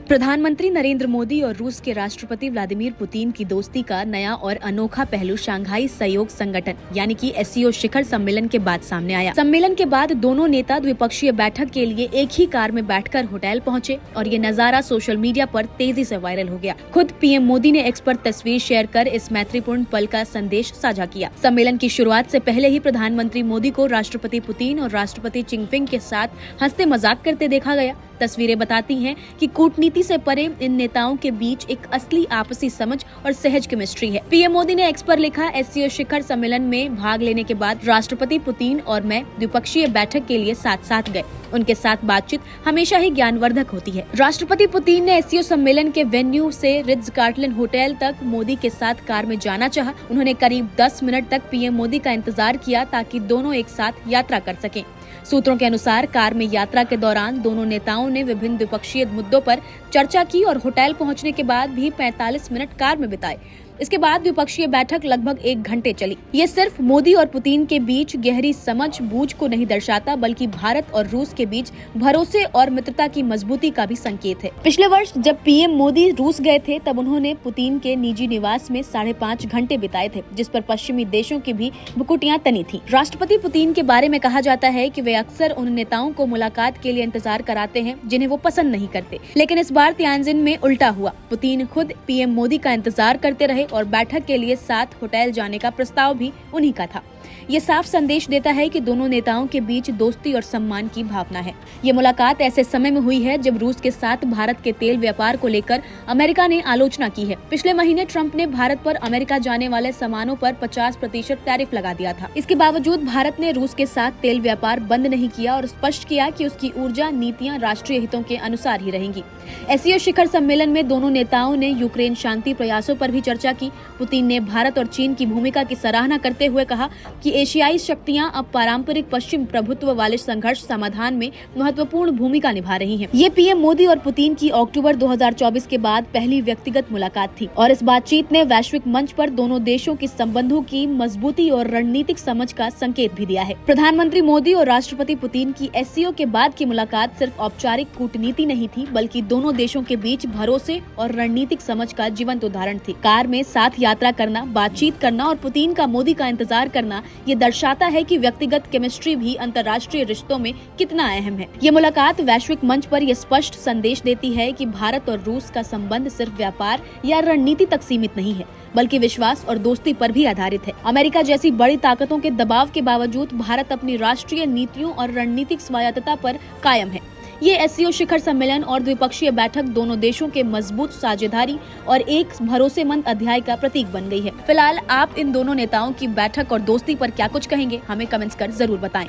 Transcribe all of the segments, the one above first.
प्रधानमंत्री नरेंद्र मोदी और रूस के राष्ट्रपति व्लादिमीर पुतिन की दोस्ती का नया और अनोखा पहलू शंघाई सहयोग संगठन यानी कि एससीओ शिखर सम्मेलन के बाद सामने आया। सम्मेलन के बाद दोनों नेता द्विपक्षीय बैठक के लिए एक ही कार में बैठकर होटल पहुंचे और ये नजारा सोशल मीडिया पर तेजी से वायरल हो गया। खुद पीएम मोदी ने एक्स पर तस्वीर शेयर कर इस मैत्रीपूर्ण पल का संदेश साझा किया। सम्मेलन की शुरुआत से पहले ही प्रधानमंत्री मोदी को राष्ट्रपति पुतिन और राष्ट्रपति जिनपिंग के साथ हंसते मजाक करते देखा गया। तस्वीरें बताती हैं कि कूटनीति से परे इन नेताओं के बीच एक असली आपसी समझ और सहज केमिस्ट्री है। पीएम मोदी ने एक्स पर लिखा, एससीओ शिखर सम्मेलन में भाग लेने के बाद राष्ट्रपति पुतिन और मैं द्विपक्षीय बैठक के लिए साथ साथ गए। उनके साथ बातचीत हमेशा ही ज्ञानवर्धक होती है। राष्ट्रपति पुतिन ने एससीओ सम्मेलन के वेन्यू से रिट्ज कार्टलन होटल तक मोदी के साथ कार में जाना चाहा। उन्होंने करीब 10 मिनट तक पीएम मोदी का इंतजार किया ताकि दोनों एक साथ यात्रा कर सकें। सूत्रों के अनुसार कार में यात्रा के दौरान दोनों नेताओं ने विभिन्न द्विपक्षीय मुद्दों पर चर्चा की और होटल पहुंचने के बाद भी 45 मिनट कार में बिताए। इसके बाद द्विपक्षीय बैठक लगभग 1 घंटे चली। ये सिर्फ मोदी और पुतिन के बीच गहरी समझ बूझ को नहीं दर्शाता बल्कि भारत और रूस के बीच भरोसे और मित्रता की मजबूती का भी संकेत है। पिछले वर्ष जब पीएम मोदी रूस गए थे तब उन्होंने पुतिन के निजी निवास में 5.5 घंटे बिताए थे, जिस पर पश्चिमी देशों की भी भुकुटियां तनी थी। राष्ट्रपति पुतिन के बारे में कहा जाता है कि वे अक्सर उन नेताओं को मुलाकात के लिए इंतजार कराते हैं जिन्हें वो पसंद नहीं करते, लेकिन इस बार तियानजिन में उल्टा हुआ। पुतिन खुद पीएम मोदी का इंतजार करते रहे और बैठक के लिए साथ होटल जाने का प्रस्ताव भी उन्हीं का था। ये साफ संदेश देता है कि दोनों नेताओं के बीच दोस्ती और सम्मान की भावना है। ये मुलाकात ऐसे समय में हुई है जब रूस के साथ भारत के तेल व्यापार को लेकर अमेरिका ने आलोचना की है। पिछले महीने ट्रंप ने भारत पर अमेरिका जाने वाले सामानों पर 50% टैरिफ लगा दिया था। इसके बावजूद भारत ने रूस के साथ तेल व्यापार बंद नहीं किया और स्पष्ट किया कि उसकी ऊर्जा नीतियां राष्ट्रीय हितों के अनुसार ही रहेंगी। एससीओ शिखर सम्मेलन में दोनों नेताओं ने यूक्रेन शांति प्रयासों पर भी चर्चा की। पुतिन ने भारत और चीन की भूमिका की सराहना करते हुए कहा कि एशियाई शक्तियां अब पारंपरिक पश्चिम प्रभुत्व वाले संघर्ष समाधान में महत्वपूर्ण भूमिका निभा रही हैं। ये पीएम मोदी और पुतिन की अक्टूबर 2024 के बाद पहली व्यक्तिगत मुलाकात थी और इस बातचीत ने वैश्विक मंच पर दोनों देशों के संबंधों की मजबूती और रणनीतिक समझ का संकेत भी दिया है। प्रधानमंत्री मोदी और राष्ट्रपति पुतिन की एससीओ के बाद की मुलाकात सिर्फ औपचारिक कूटनीति नहीं थी बल्कि दोनों देशों के बीच भरोसे और रणनीतिक समझ का जीवंत उदाहरण थी। कार में साथ यात्रा करना, बातचीत करना और पुतिन का मोदी का इंतजार करना ये दर्शाता है कि व्यक्तिगत केमिस्ट्री भी अंतर्राष्ट्रीय रिश्तों में कितना अहम है। ये मुलाकात वैश्विक मंच पर यह स्पष्ट संदेश देती है कि भारत और रूस का संबंध सिर्फ व्यापार या रणनीति तक सीमित नहीं है बल्कि विश्वास और दोस्ती पर भी आधारित है। अमेरिका जैसी बड़ी ताकतों के दबाव के बावजूद भारत अपनी राष्ट्रीय नीतियों और रणनीतिक स्वायत्तता पर कायम है। ये एससीओ शिखर सम्मेलन और द्विपक्षीय बैठक दोनों देशों के मजबूत साझेदारी और एक भरोसेमंद अध्याय का प्रतीक बन गई है। फिलहाल आप इन दोनों नेताओं की बैठक और दोस्ती पर क्या कुछ कहेंगे, हमें कमेंट्स कर जरूर बताएं।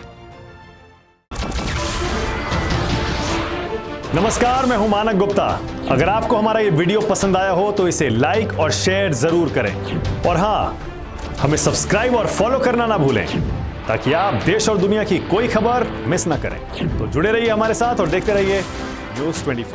नमस्कार, मैं हूं मानक गुप्ता। अगर आपको हमारा ये वीडियो पसंद आया हो तो इसे लाइक और शेयर जरूर करें और हाँ, हमें सब्सक्राइब और फॉलो करना ना भूलें ताकि आप देश और दुनिया की कोई खबर मिस ना करें। तो जुड़े रहिए हमारे साथ और देखते रहिए न्यूज़ 24।